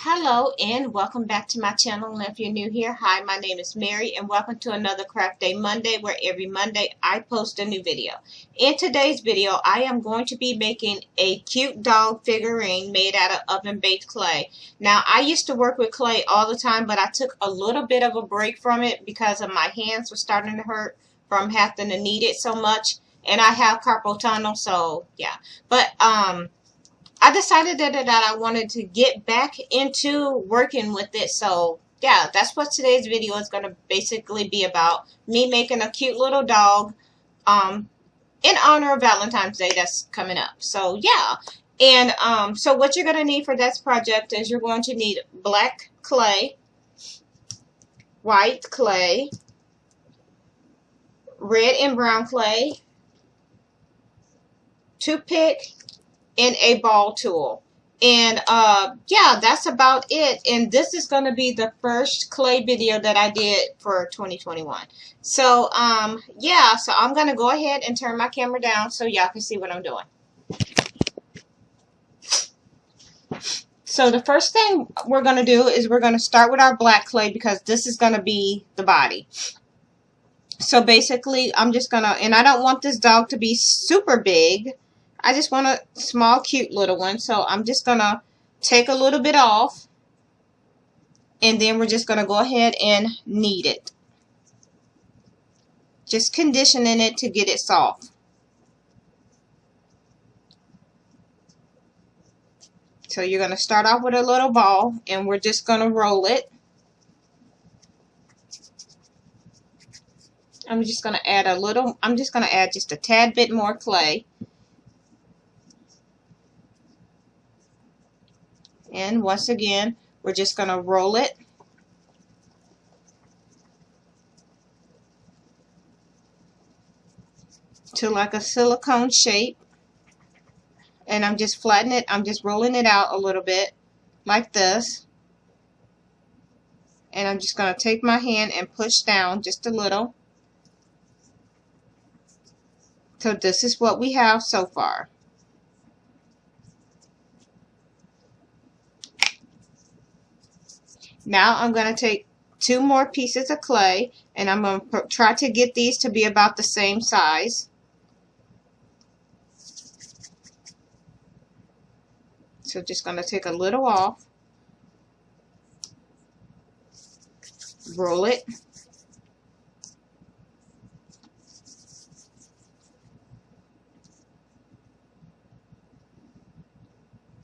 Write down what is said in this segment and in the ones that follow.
Hello and welcome back to my channel. And if you're new here, hi, my name is Mary and welcome to another Craft Day Monday, where every Monday I post a new video. In today's video, I am going to be making a cute dog figurine made out of oven-baked clay. Now, I used to work with clay all the time, but I took a little bit of a break from it because of my hands were starting to hurt from having to knead it so much. And I have carpal tunnel, so yeah. But I decided that I wanted to get back into working with it. So yeah, that's what today's video is going to basically be about. Me making a cute little dog in honor of Valentine's Day that's coming up. So yeah. And so what you're going to need for this project is you're going to need black clay, white clay, red and brown clay, toothpick, and a ball tool. And yeah, that's about it. And this is going to be the first clay video that I did for 2021. So yeah, so I'm going to go ahead and turn my camera down so y'all can see what I'm doing. So the first thing we're going to do is we're going to start with our black clay, because this is going to be the body. So basically I'm just going to, and I don't want this dog to be super big. I just want a small, cute little one. So I'm just going to take a little bit off. And then we're just going to go ahead and knead it. Just conditioning it to get it soft. So you're going to start off with a little ball. And we're just going to roll it. I'm just going to add a little, I'm just going to add just a tad bit more clay. And once again, we're just going to roll it. To like a silicone shape. And I'm just flattening it. I'm just rolling it out a little bit like this. And I'm just going to take my hand and push down just a little. So this is what we have so far. Now I'm going to take 2 more pieces of clay, and I'm going to try to get these to be about the same size. So just going to take a little off, roll it,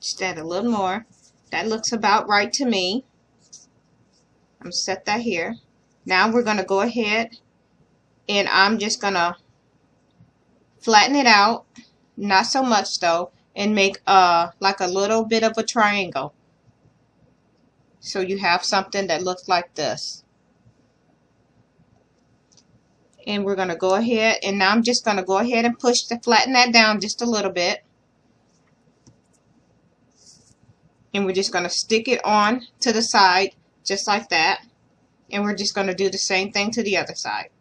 just add a little more. That looks about right to me. I'm set that here. Now we're going to go ahead and I'm just going to flatten it out, not so much though, and make like a little bit of a triangle. So you have something that looks like this. And we're going to go ahead, and now I'm just going to go ahead and flatten that down just a little bit. And we're just going to stick it on to the side just like that. And we're just going to do the same thing to the other side.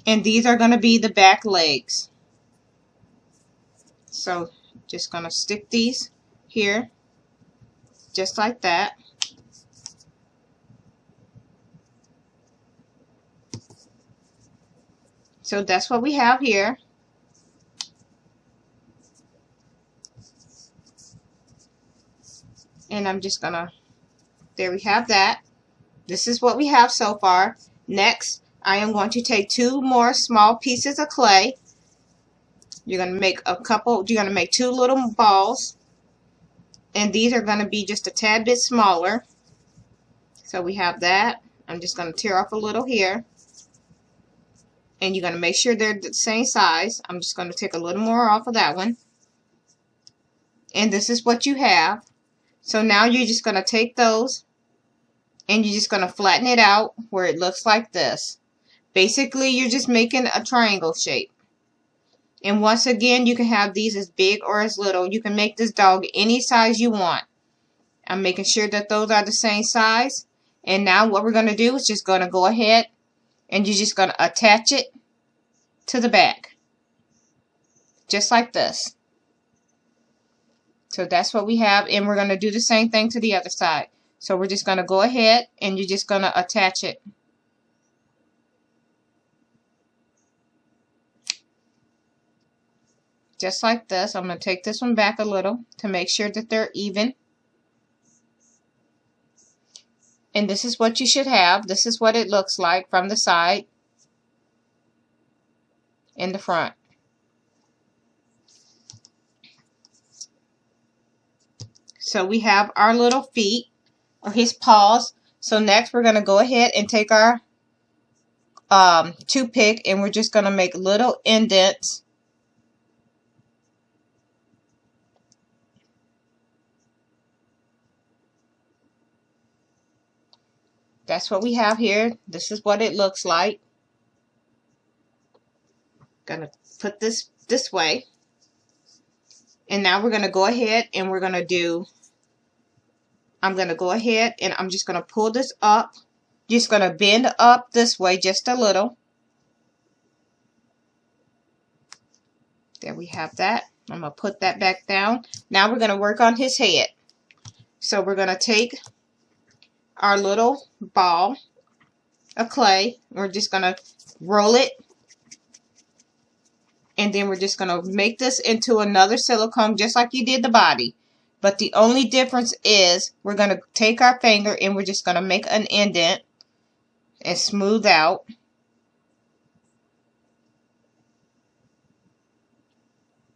And these are going to be the back legs. So just going to stick these here just like that. So that's what we have here. And I'm just gonna, there we have that. This is what we have so far. Next, I am going to take 2 more small pieces of clay. You're gonna make you're gonna make 2 little balls. And these are gonna be just a tad bit smaller. So we have that. I'm just gonna tear off a little here. And you're gonna make sure they're the same size. I'm just gonna take a little more off of that one. And this is what you have. So now you're just going to take those and you're just going to flatten it out where it looks like this. Basically, you're just making a triangle shape. And once again, you can have these as big or as little. You can make this dog any size you want. I'm making sure that those are the same size. And now what we're going to do is just going to go ahead and you're just going to attach it to the back. Just like this. So that's what we have, and we're going to do the same thing to the other side. So we're just going to go ahead and you're just going to attach it. Just like this. I'm going to take this one back a little to make sure that they're even. And this is what you should have. This is what it looks like from the side and the front. So we have our little feet, or his paws. So next we're going to go ahead and take our toothpick, and we're just going to make little indents. That's what we have here. This is what it looks like. Gonna put this way. And now we're going to go ahead and we're going to do, I'm going to go ahead and I'm just going to pull this up. Just going to bend up this way just a little. There we have that. I'm going to put that back down. Now we're going to work on his head. So we're going to take our little ball of clay. We're just going to roll it. And then we're just going to make this into another silicone just like you did the body. But the only difference is we're going to take our finger and we're just going to make an indent and smooth out.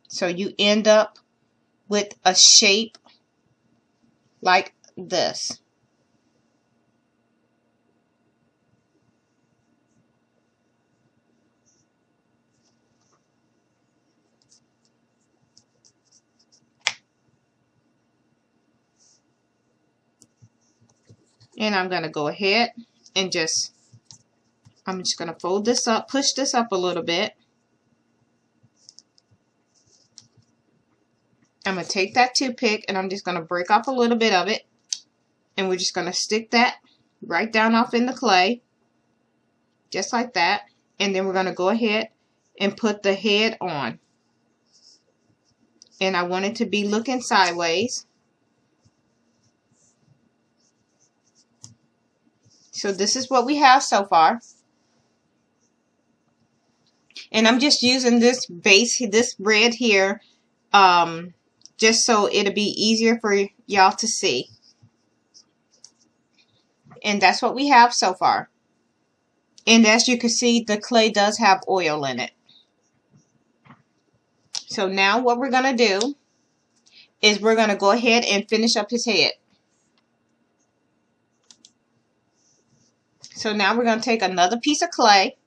So you end up with a shape like this. And I'm going to go ahead and I'm just going to fold this up, push this up a little bit. I'm going to take that toothpick and I'm just going to break off a little bit of it. And we're just going to stick that right down off in the clay. Just like that. And then we're going to go ahead and put the head on. And I want it to be looking sideways. So this is what we have so far. And I'm just using this base, this red here, just so it'll be easier for y'all to see. And that's what we have so far. And as you can see, the clay does have oil in it. So now what we're going to do is we're going to go ahead and finish up his head. So now we're going to take another piece of clay.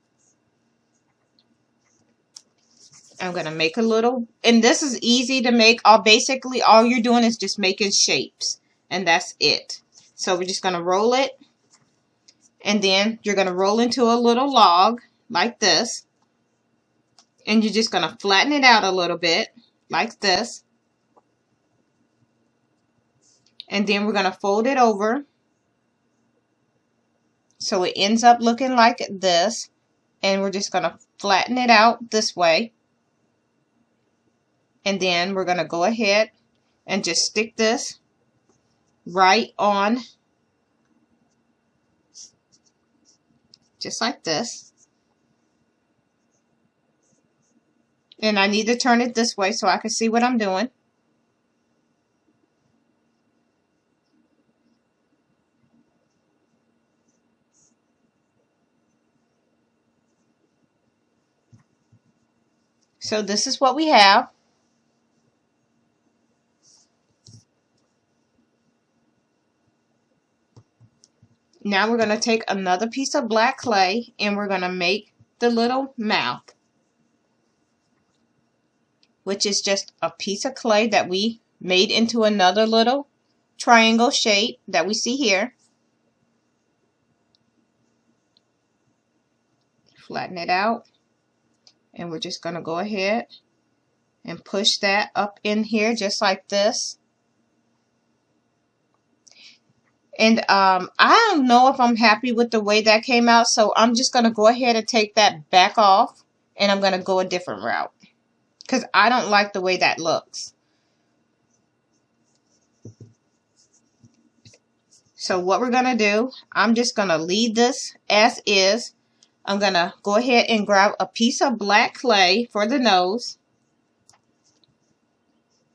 I'm going to make a little, and this is easy to make. Basically all you're doing is just making shapes, and that's it. So we're just going to roll it, and then you're going to roll into a little log like this, and you're just going to flatten it out a little bit like this, and then we're going to fold it over. So it ends up looking like this, and we're just going to flatten it out this way. And then we're going to go ahead and just stick this right on, just like this. And I need to turn it this way so I can see what I'm doing. So this is what we have. Now we're going to take another piece of black clay and we're going to make the little mouth, which is just a piece of clay that we made into another little triangle shape that we see here. Flatten it out. And we're just going to go ahead and push that up in here just like this. And I don't know if I'm happy with the way that came out, so I'm just going to go ahead and take that back off, and I'm going to go a different route because I don't like the way that looks. So what we're going to do, I'm just going to leave this as is. I'm going to go ahead and grab a piece of black clay for the nose.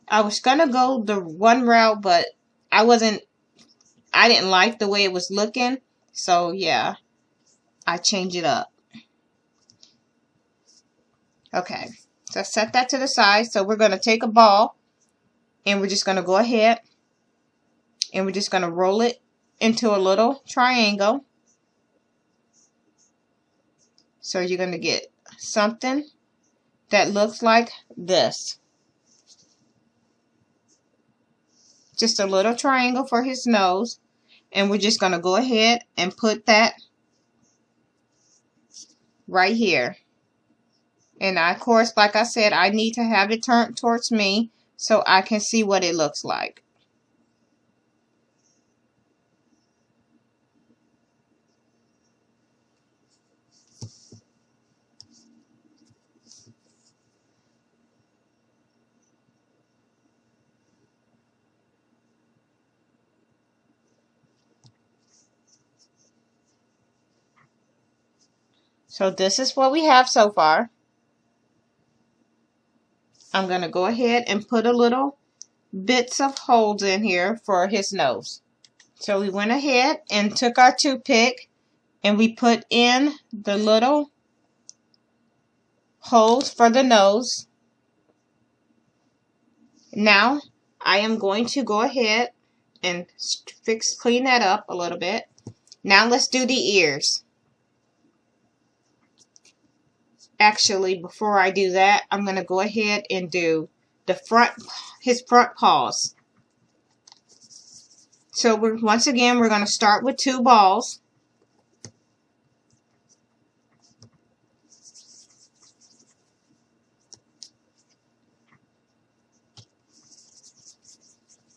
I was going to go the one route, but I didn't like the way it was looking. So yeah, I changed it up. Okay, so set that to the side. So we're going to take a ball and we're just going to go ahead and we're just going to roll it into a little triangle. So you're going to get something that looks like this. Just a little triangle for his nose. And we're just going to go ahead and put that right here. And of course, like I said, I need to have it turned towards me so I can see what it looks like. So this is what we have so far. I'm going to go ahead and put a little bits of holes in here for his nose. So we went ahead and took our toothpick and we put in the little holes for the nose. Now I am going to go ahead and clean that up a little bit. Now let's do the ears. Actually, before I do that, I'm going to go ahead and do his front paws. So once again, we're going to start with 2 balls.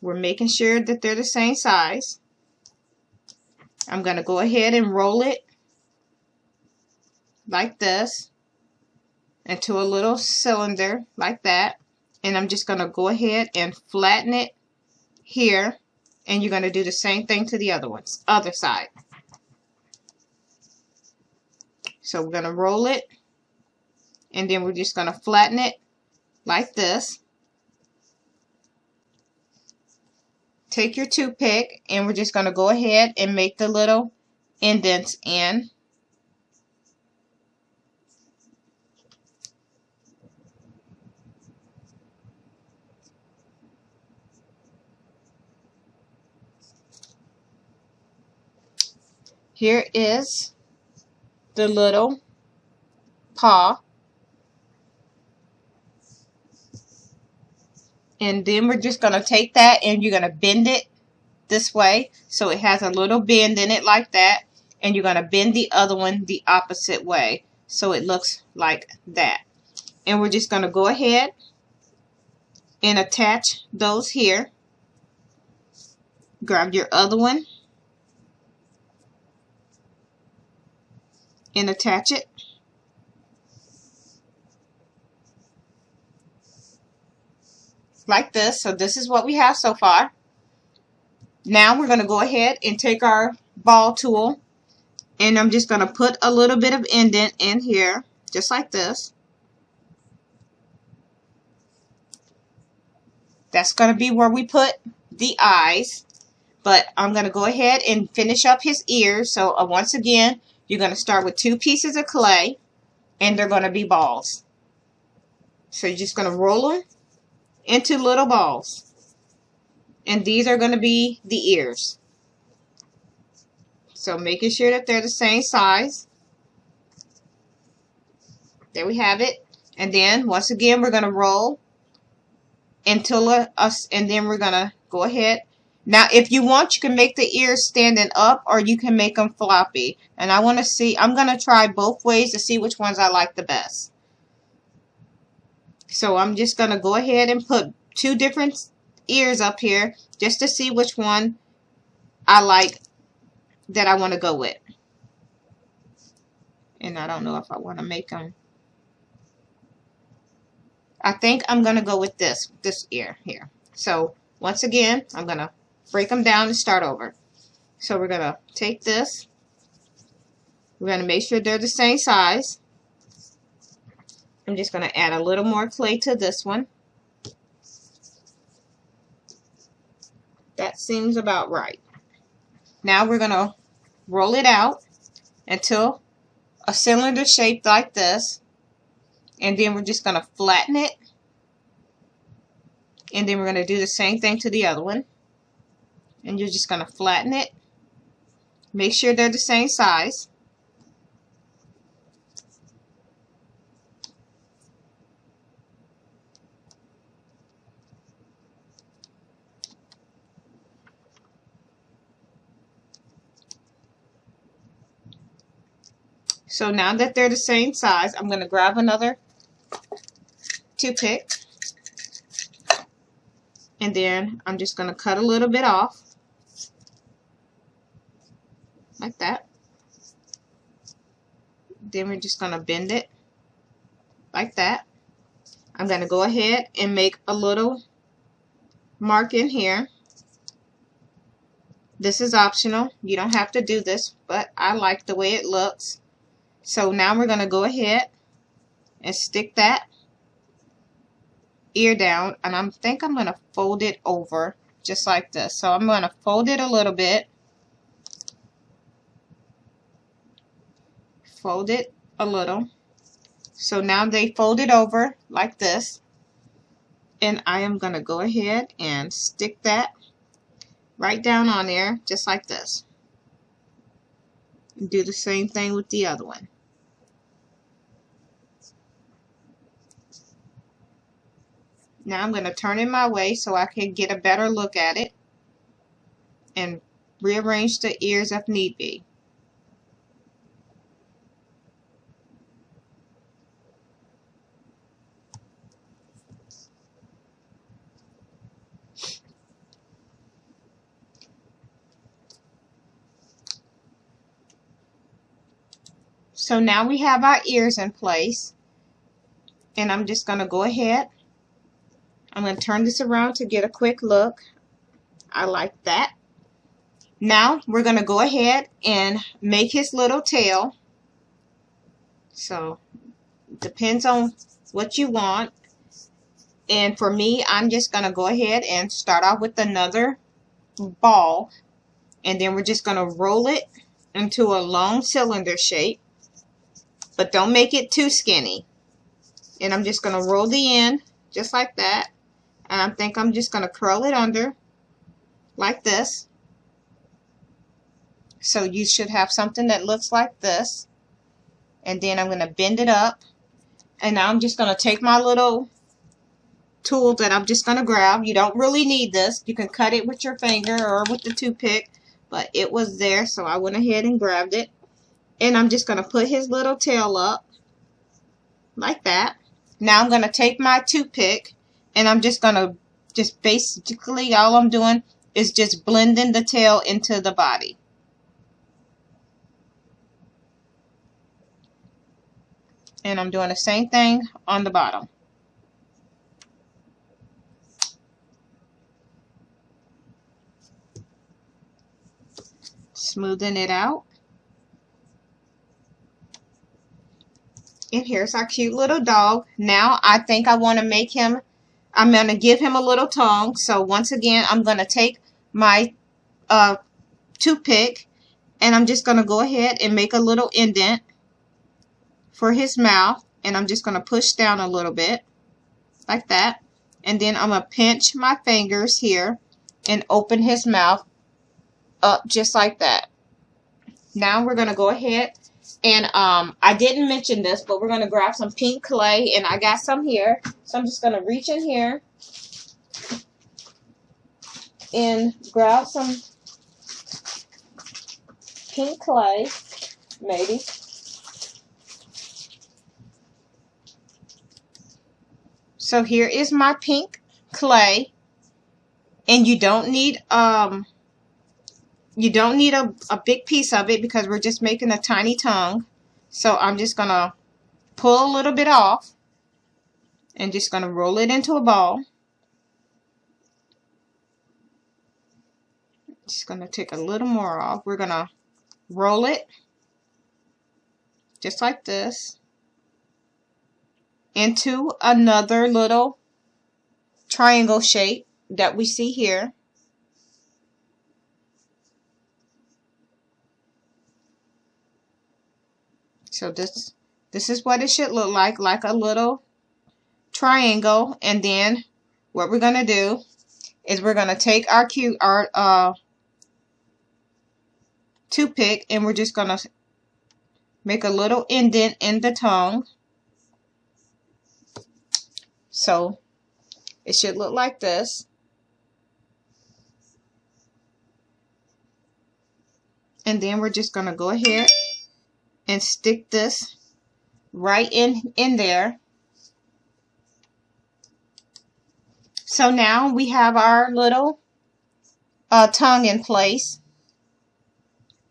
We're making sure that they're the same size. I'm going to go ahead and roll it like this into a little cylinder like that, and I'm just going to go ahead and flatten it here, and you're going to do the same thing to the other side. So we're going to roll it, and then we're just going to flatten it like this. Take your toothpick, and we're just going to go ahead and make the little indents in. Here is the little paw. And then we're just going to take that and you're going to bend it this way. So it has a little bend in it like that. And you're going to bend the other one the opposite way. So it looks like that. And we're just going to go ahead and attach those here. Grab your other one and attach it. Like this. So this is what we have so far. Now we're going to go ahead and take our ball tool, and I'm just going to put a little bit of indent in here, just like this. That's going to be where we put the eyes. But I'm going to go ahead and finish up his ears. So once again, you're going to start with 2 pieces of clay, and they're going to be balls. So you're just going to roll them into little balls. And these are going to be the ears. So making sure that they're the same size. There we have it. And then once again, we're going to roll until and then we're going to go ahead. Now, if you want, you can make the ears standing up, or you can make them floppy. And I want to see, I'm going to try both ways to see which ones I like the best. So I'm just going to go ahead and put 2 different ears up here just to see which one I like that I want to go with. And I don't know if I want to make them. I think I'm going to go with this ear here. So once again, I'm going to break them down and start over. So we're going to take this. We're going to make sure they're the same size. I'm just going to add a little more clay to this one. That seems about right. Now we're going to roll it out until a cylinder shape like this. And then we're just going to flatten it. And then we're going to do the same thing to the other one. And you're just going to flatten it. Make sure they're the same size. So now that they're the same size, I'm going to grab another toothpick. And then I'm just going to cut a little bit off. Like that. Then we're just going to bend it. Like that. I'm going to go ahead and make a little mark in here. This is optional. You don't have to do this, but I like the way it looks. So now we're going to go ahead and stick that ear down, and I think I'm going to fold it over just like this. So I'm going to fold it a little bit. Fold it a little. So now they fold it over like this. And I am going to go ahead and stick that right down on there just like this. Do the same thing with the other one. Now I'm going to turn it my way so I can get a better look at it and rearrange the ears if need be. So now we have our ears in place, and I'm just going to go ahead. I'm going to turn this around to get a quick look. I like that. Now we're going to go ahead and make his little tail. So it depends on what you want. And for me, I'm just going to go ahead and start off with another ball. And then we're just going to roll it into a long cylinder shape. But don't make it too skinny. And I'm just going to roll the end just like that. And I think I'm just going to curl it under like this. So you should have something that looks like this. And then I'm going to bend it up. And now I'm just going to take my little tool that I'm just going to grab. You don't really need this. You can cut it with your finger or with the toothpick. But it was there, so I went ahead and grabbed it. And I'm just going to put his little tail up like that. Now I'm going to take my toothpick and I'm just going to basically all I'm doing is just blending the tail into the body. And I'm doing the same thing on the bottom. Smoothing it out. And here's our cute little dog. Now I think I want to make him, I'm going to give him a little tongue. So once again, I'm going to take my toothpick and I'm just going to go ahead and make a little indent for his mouth. And I'm just going to push down a little bit like that. And then I'm going to pinch my fingers here and open his mouth up just like that. Now we're going to go ahead and I didn't mention this, but we're going to grab some pink clay, and I got some here. So I'm just going to reach in here and grab some pink clay, maybe. So here is my pink clay, and you don't need a big piece of it because we're just making a tiny tongue. So I'm just going to pull a little bit off and just going to roll it into a ball. Just going to take a little more off. We're going to roll it just like this into another little triangle shape that we see here. So this is what it should look like a little triangle. And then what we're going to do is we're going to take our toothpick, and we're just going to make a little indent in the tongue. So it should look like this. And then we're just going to go ahead and stick this right in there. So now we have our little tongue in place.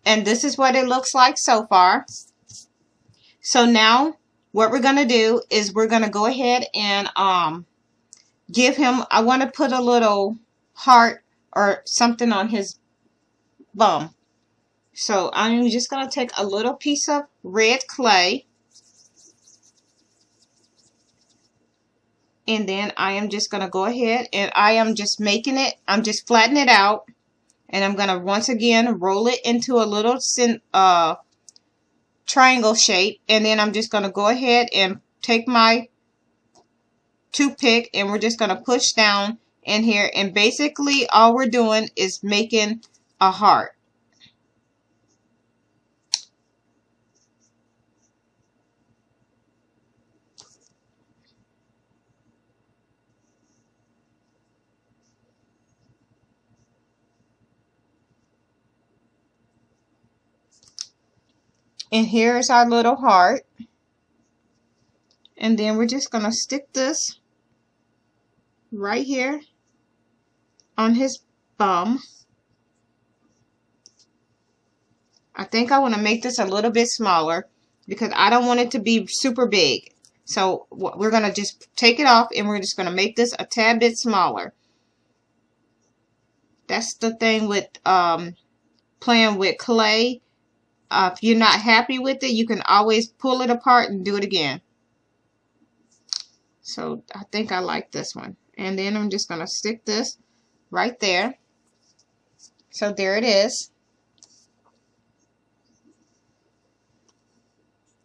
And this is what it looks like so far. So now what we're going to do is we're going to go ahead and give him, I want to put a little heart or something on his bum. So I'm just going to take a little piece of red clay. And then I am just going to go ahead and I am just making it, I'm just flattening it out. And I'm going to once again roll it into a little triangle shape. And then I'm just going to go ahead and take my toothpick and we're just going to push down in here. And basically all we're doing is making a heart. And here is our little heart. And then we're just going to stick this right here on his bum. I think I want to make this a little bit smaller because I don't want it to be super big. So we're going to just take it off and we're just going to make this a tad bit smaller. That's the thing with playing with clay. If you're not happy with it, you can always pull it apart and do it again. So I think I like this one. And then I'm just going to stick this right there. So there it is.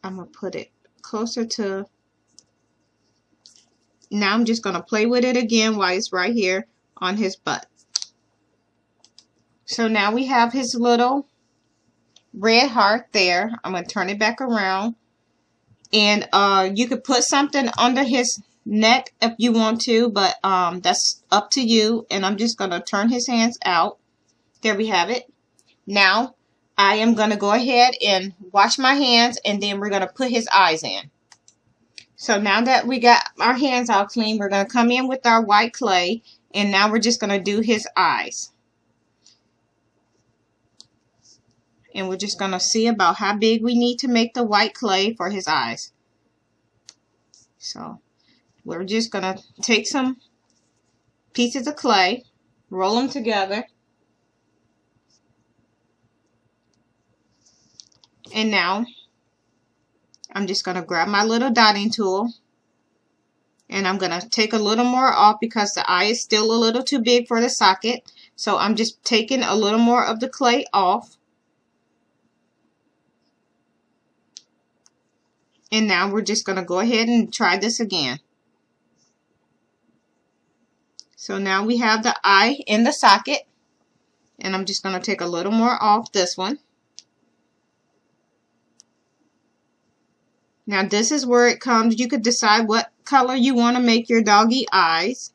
I'm going to put it closer to. Now I'm just going to play with it again while it's right here on his butt. So now we have his little red heart there. I'm going to turn it back around. And you could put something under his neck if you want to, but that's up to you. And I'm just going to turn his hands out. There we have it. Now I am going to go ahead and wash my hands, and then we're going to put his eyes in. So now that we got our hands all clean, we're going to come in with our white clay, and now we're just going to do his eyes. And we're just going to see about how big we need to make the white clay for his eyes. So we're just going to take some pieces of clay, roll them together. And now I'm just going to grab my little dotting tool. And I'm going to take a little more off because the eye is still a little too big for the socket. So I'm just taking a little more of the clay off. And now we're just going to go ahead and try this again. So now we have the eye in the socket. And I'm just going to take a little more off this one. Now this is where it comes. You could decide what color you want to make your doggy eyes.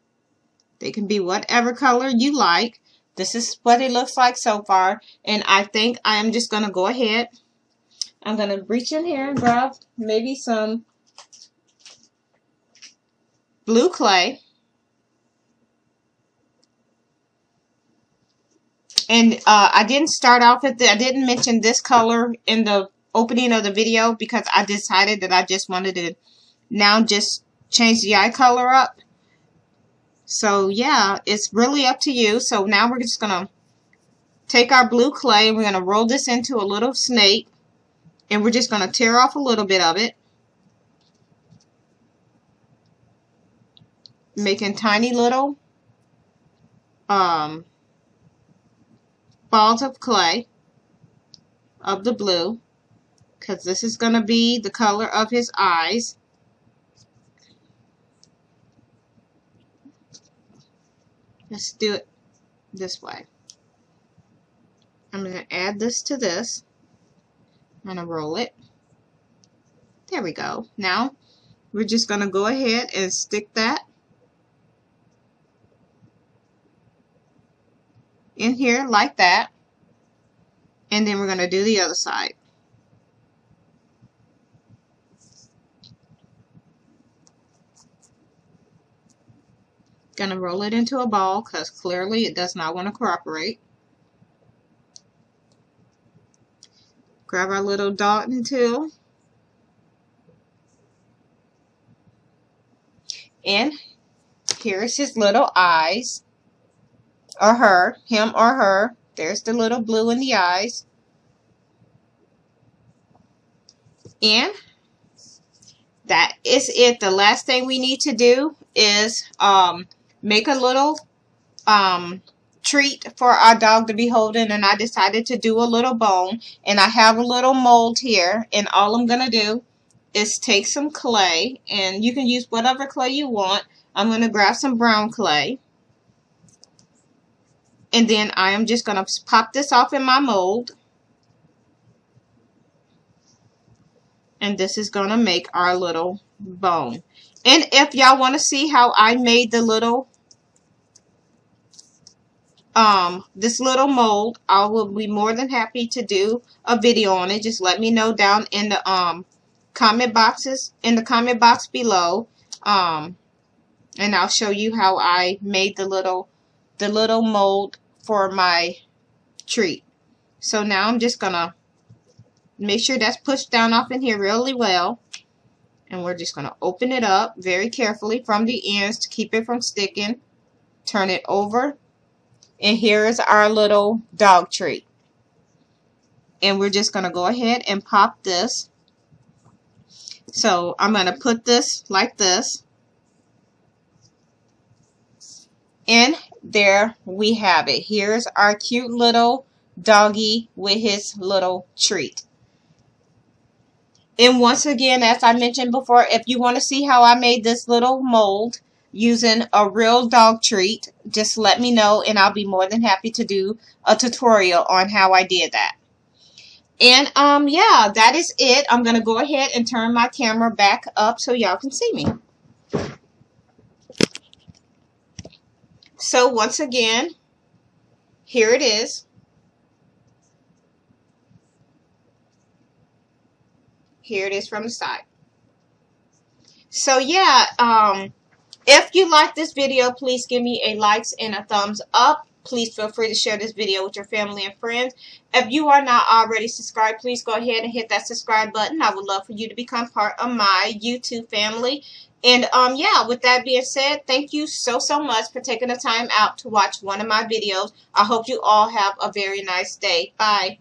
They can be whatever color you like. This is what it looks like so far. And I think I am just going to go ahead. I'm going to reach in here and grab maybe some blue clay. And I didn't start off with I didn't mention this color in the opening of the video because I decided that I just wanted to now just change the eye color up. So yeah, it's really up to you. So now we're just going to take our blue clay and we're going to roll this into a little snake, and we're just going to tear off a little bit of it, making tiny little balls of clay of the blue, because this is going to be the color of his eyes. Let's do it this way. I'm going to add this to this. I'm going to roll it. There we go. Now we're just going to go ahead and stick that in here like that. And then we're going to do the other side. Going to roll it into a ball because clearly it does not want to cooperate. Grab our little dotting tool. And here's his little eyes. Or her. Him or her. There's the little blue in the eyes. And that is it. The last thing we need to do is make a little treat for our dog to be holding, and I decided to do a little bone, and I have a little mold here, and all I'm going to do is take some clay, and you can use whatever clay you want. I'm going to grab some brown clay, and then I am just going to pop this off in my mold, and this is going to make our little bone. And if y'all want to see how I made the little this little mold, I will be more than happy to do a video on it. Just let me know down in the comment box below, and I'll show you how I made the little mold for my treat. So now I'm just gonna make sure that's pushed down off in here really well, and we're just gonna open it up very carefully from the ends to keep it from sticking. Turn it over. And here is our little dog treat. And we're just going to go ahead and pop this. So I'm going to put this like this. And there we have it. Here's our cute little doggy with his little treat. And once again, as I mentioned before, if you want to see how I made this little mold using a real dog treat, just let me know, and I'll be more than happy to do a tutorial on how I did that. And yeah, that is it. I'm gonna go ahead and turn my camera back up so y'all can see me. So once again, here it is. Here it is from the side. So yeah, if you like this video, please give me a likes and a thumbs up. Please feel free to share this video with your family and friends. If you are not already subscribed, please go ahead and hit that subscribe button. I would love for you to become part of my YouTube family. And yeah, with that being said, thank you so much for taking the time out to watch one of my videos. I hope you all have a very nice day. Bye.